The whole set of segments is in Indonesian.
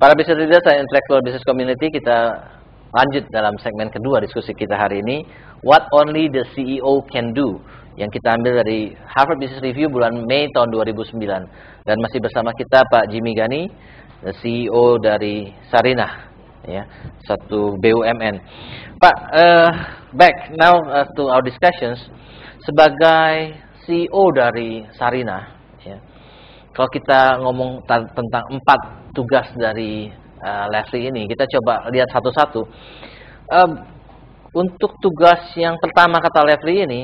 Para business leaders dan intellectual business community, kita lanjut dalam segmen kedua diskusi kita hari ini, What Only the CEO Can Do, yang kita ambil dari Harvard Business Review bulan Mei tahun 2009. Dan masih bersama kita Pak Jimmy Ghani, CEO dari Sarinah, ya, satu BUMN. Pak, back now to our discussions. Sebagai CEO dari Sarinah, ya, kalau kita ngomong tentang 4 tugas dari Leslie ini, kita coba lihat satu-satu. Untuk tugas yang pertama kata Leslie ini,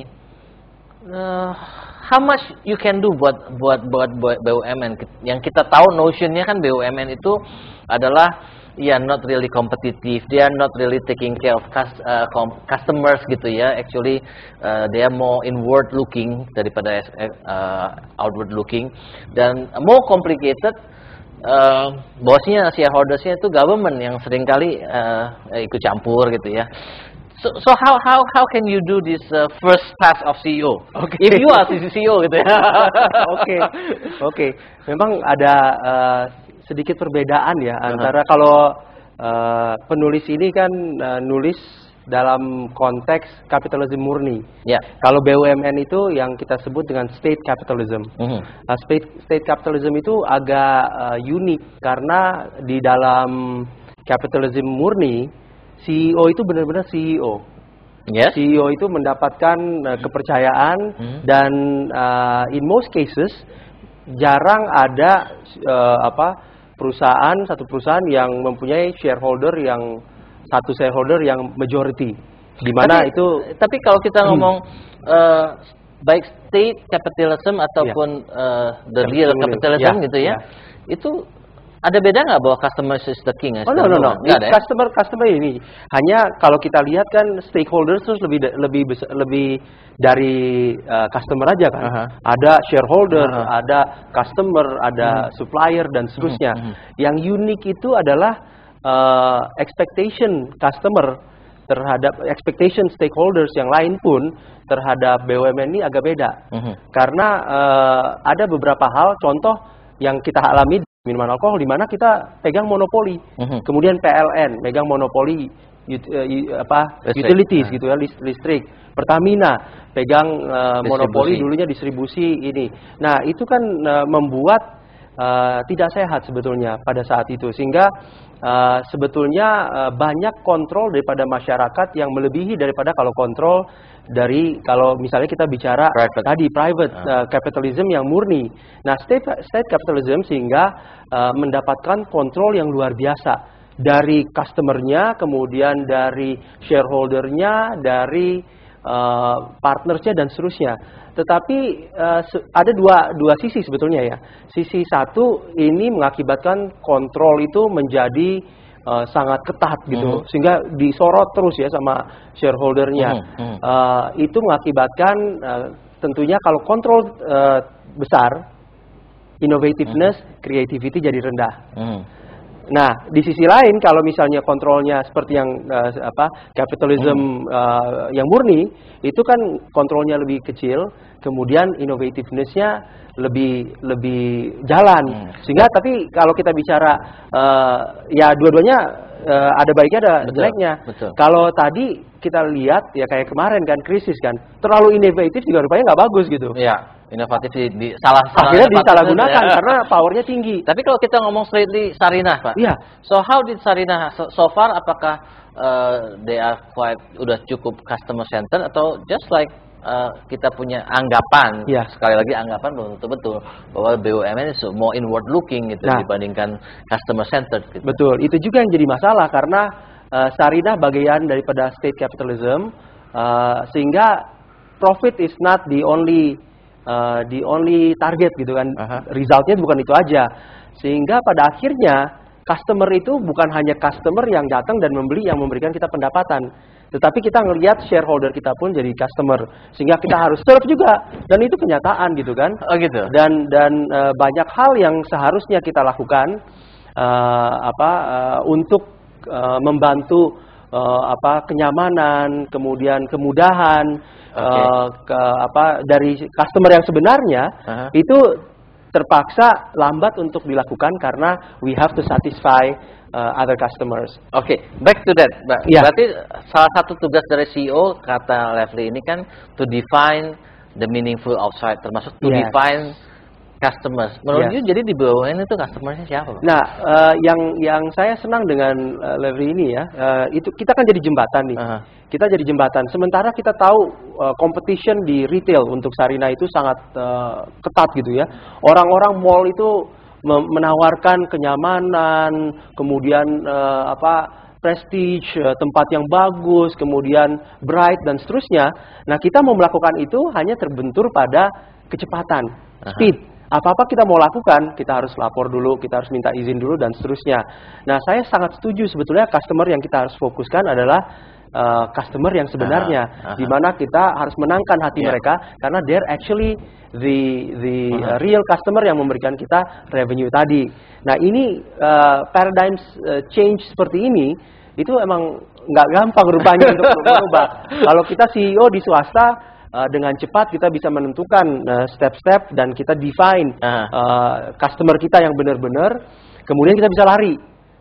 how much you can do buat BUMN? Yang kita tahu notionnya kan BUMN itu adalah not really competitive, they are not really taking care of customers gitu ya. Actually, they are more inward looking daripada outward looking, dan more complicated. Bosnya, shareholdersnya itu government yang seringkali ikut campur gitu ya. So how can you do this first task of CEO? Okay. If you are CEO gitu ya. Oke. Memang ada sedikit perbedaan ya antara kalau penulis ini kan nulis dalam konteks kapitalisme murni. Yeah. Kalau BUMN itu yang kita sebut dengan state capitalism. Nah, state capitalism itu agak unik karena di dalam kapitalisme murni CEO itu benar-benar CEO. Yes. CEO itu mendapatkan kepercayaan dan in most cases jarang ada satu perusahaan yang mempunyai satu shareholder yang majority, di mana tapi kalau kita ngomong baik state capitalism ataupun the real capitalism gitu ya, itu ada beda nggak bahwa customer is the king? No. Customer ini hanya kalau kita lihat kan stakeholders terus lebih dari customer aja kan. Ada shareholder, ada customer, ada supplier dan seterusnya. Yang unik itu adalah expectation customer terhadap expectation stakeholders yang lain pun terhadap BUMN ini agak beda. Karena ada beberapa hal, contoh yang kita alami minuman alkohol di mana kita pegang monopoli, kemudian PLN pegang monopoli utilities gitu ya, listrik. Pertamina pegang monopoli dulunya distribusi ini. Nah, itu kan membuat tidak sehat sebetulnya pada saat itu, sehingga sebetulnya banyak kontrol daripada masyarakat yang melebihi daripada kontrol dari kalau misalnya kita bicara private capitalism yang murni. Nah, state capitalism sehingga mendapatkan kontrol yang luar biasa dari customernya, kemudian dari shareholdernya, dari partnersnya dan seterusnya. Tetapi ada dua sisi sebetulnya ya. Sisi satu ini mengakibatkan kontrol itu menjadi sangat ketat gitu, sehingga disorot terus ya sama shareholdernya. Itu mengakibatkan tentunya kalau kontrol besar, innovativeness, creativity jadi rendah. Nah, di sisi lain kalau misalnya kontrolnya seperti yang capitalism yang murni, itu kan kontrolnya lebih kecil, kemudian innovativeness-nya lebih jalan. Sehingga tapi kalau kita bicara ya dua-duanya ada baiknya ada jeleknya. Kalau tadi kita lihat ya kayak kemarin kan krisis kan, terlalu inovatif juga rupanya nggak bagus gitu. Ya. Inovatif akhirnya disalahgunakan karena powernya tinggi. Tapi kalau kita ngomong straight di Sarinah, Pak. Iya. So how did Sarinah so far? Apakah they are quite udah cukup customer center atau just like kita punya anggapan, sekali lagi anggapan belum betul bahwa BUMN is more inward looking gitu dibandingkan customer center. Gitu. Betul. Itu juga yang jadi masalah karena Sarinah bagian daripada state capitalism, sehingga profit is not the only target gitu kan. Resultnya bukan itu aja, sehingga pada akhirnya customer itu bukan hanya customer yang datang dan membeli yang memberikan kita pendapatan, tetapi kita ngelihat shareholder kita pun jadi customer, sehingga kita harus serve juga, dan itu kenyataan gitu kan. Dan banyak hal yang seharusnya kita lakukan untuk membantu kenyamanan, kemudian kemudahan dari customer yang sebenarnya itu terpaksa lambat untuk dilakukan karena we have to satisfy other customers. Oke, back to that. Yeah. Berarti salah satu tugas dari CEO, kata Leslie ini kan, to define the meaningful outside, termasuk to define customers. Menurut you, jadi di BUMN itu customersnya siapa? Nah, yang saya senang dengan Leslie ini ya, itu kita kan jadi jembatan nih. Kita jadi jembatan. Sementara kita tahu competition di retail untuk Sarina itu sangat ketat gitu ya. Orang-orang mall itu menawarkan kenyamanan, kemudian prestige, tempat yang bagus, kemudian bright dan seterusnya. Nah, kita mau melakukan itu hanya terbentur pada kecepatan, speed. Apa-apa kita mau lakukan, kita harus lapor dulu, kita harus minta izin dulu dan seterusnya. Nah, saya sangat setuju sebetulnya customer yang kita harus fokuskan adalah customer yang sebenarnya, di mana kita harus menangkan hati mereka karena they're actually the real customer yang memberikan kita revenue tadi. Nah, ini paradigm change seperti ini itu emang nggak gampang rupanya untuk berubah. Kalau kita CEO di swasta, dengan cepat kita bisa menentukan step-step dan kita define customer kita yang benar-benar, kemudian kita bisa lari.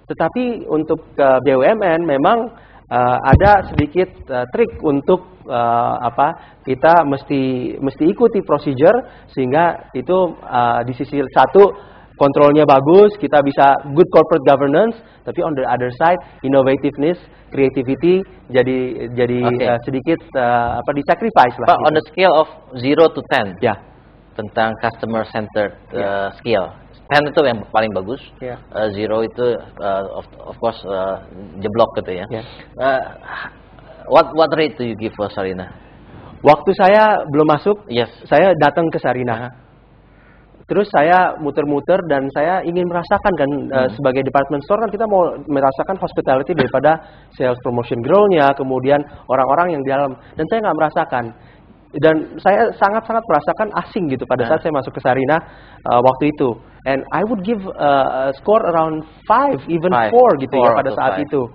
Tetapi untuk BUMN memang ada sedikit trik untuk kita mesti ikuti procedure sehingga itu di sisi satu kontrolnya bagus, kita bisa good corporate governance, tapi on the other side innovativeness, creativity jadi sedikit di-sacrifice lah. Pak, on the scale of 0 to 10, tentang customer centered skill, 10 itu yang paling bagus, 0 itu of course jeblok gitu ya. What rate do you give for Sarina? Waktu saya belum masuk, saya datang ke Sarina. Terus saya muter-muter dan saya ingin merasakan kan sebagai department store kan kita mau merasakan hospitality daripada sales promotion grow-nya, kemudian orang-orang yang di dalam, dan saya nggak merasakan. Dan saya sangat-sangat merasakan asing gitu pada saat saya masuk ke Sarina waktu itu. And I would give a score around 5, even 4 gitu ya pada saat itu.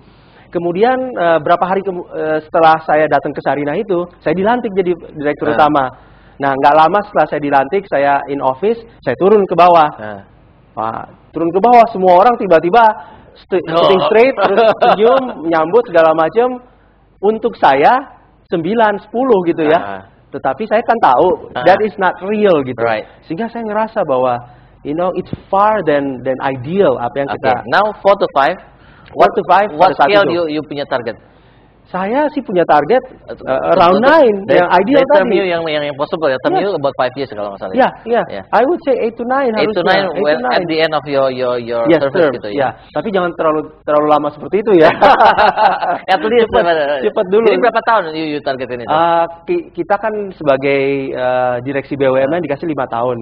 Kemudian berapa hari setelah saya datang ke Sarina itu, saya dilantik jadi direktur utama. Nah, nggak lama setelah saya dilantik, saya in office, saya turun ke bawah. Turun ke bawah, semua orang tiba-tiba sitting straight, terus senyum, menyambut segala macam. Untuk saya 9, 10 gitu ya. Tetapi saya kan tahu that is not real gitu. Sehingga saya ngerasa bahwa it's far than ideal apa yang kita. Now 4 to 5. What scale you punya target? Saya sih punya target around 9 yang ideal tadi. Yang possible ya. Term you about 5 years kalau nggak salah. I would say 8 to 9 harusnya. 8 to 9 at the end of your service gitu ya. Tapi jangan terlalu lama seperti itu ya. At least cepat dulu. Jadi berapa tahun you target ini? Kita kan sebagai direksi BUMN dikasih 5 tahun.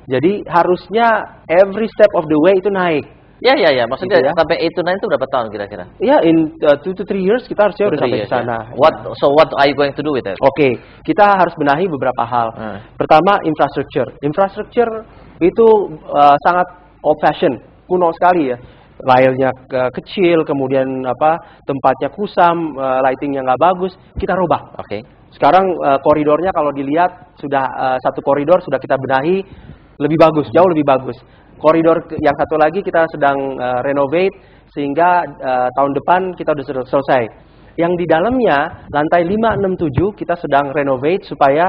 Jadi harusnya every step of the way itu naik. Ya. Maksudnya gitu sampai 8 to 9 itu berapa tahun kira-kira? In 2 to 3 years kita harusnya udah sampai ke sana. So what are you going to do with it? Oke, kita harus benahi beberapa hal. Pertama, infrastructure. Infrastructure itu sangat old fashion, kuno sekali ya. Railnya kecil, kemudian tempatnya kusam, lightingnya nggak bagus, kita rubah. Sekarang koridornya kalau dilihat sudah satu koridor sudah kita benahi lebih bagus, jauh lebih bagus. Koridor yang satu lagi kita sedang renovate sehingga tahun depan kita sudah selesai. Yang di dalamnya lantai 5, 6, 7 kita sedang renovate supaya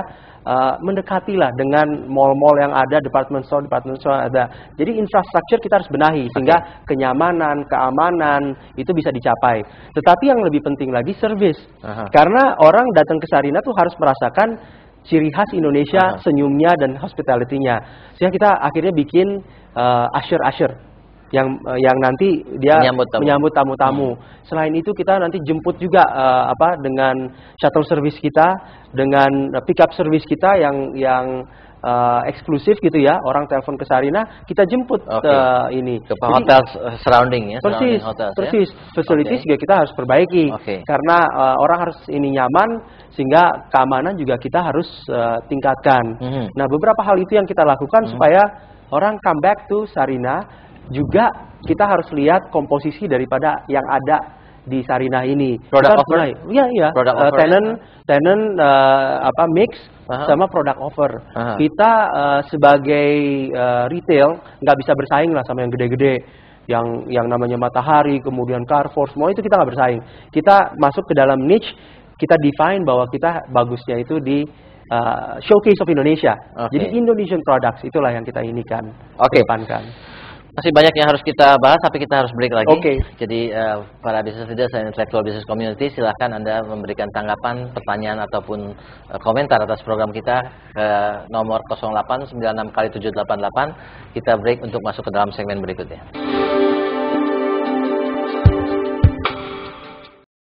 mendekatilah dengan mall-mall yang ada, department store ada. Jadi infrastruktur kita harus benahi sehingga kenyamanan, keamanan itu bisa dicapai. Tetapi yang lebih penting lagi service. Karena orang datang ke Sarina tuh harus merasakan ciri khas Indonesia, senyumnya dan hospitality-nya. Sehingga kita akhirnya bikin usher yang nanti dia menyambut tamu-tamu. Selain itu kita nanti jemput juga dengan shuttle service kita, dengan pick up service kita yang eksklusif gitu ya. Orang telepon ke Sarina, kita jemput ke hotel surrounding ya. Persis. Facilities juga kita harus perbaiki. Karena orang harus nyaman, sehingga keamanan juga kita harus tingkatkan. Nah, beberapa hal itu yang kita lakukan supaya orang come back to Sarina. Juga kita harus lihat komposisi daripada yang ada di Sarinah ini. Product Kita offer? Iya. Product offer, Tenant mix sama product offer. Kita sebagai retail nggak bisa bersaing lah sama yang gede-gede, yang namanya Matahari, kemudian Carrefour, semua itu kita nggak bersaing. Kita masuk ke dalam niche, kita define bahwa kita bagusnya itu di showcase of Indonesia. Jadi Indonesian products itulah yang kita inikan, kedepankan. Masih banyak yang harus kita bahas, tapi kita harus break lagi. Jadi para business leaders dan intellectual business community, silahkan Anda memberikan tanggapan, pertanyaan ataupun komentar atas program kita ke nomor 0896 kali 788. Kita break untuk masuk ke dalam segmen berikutnya.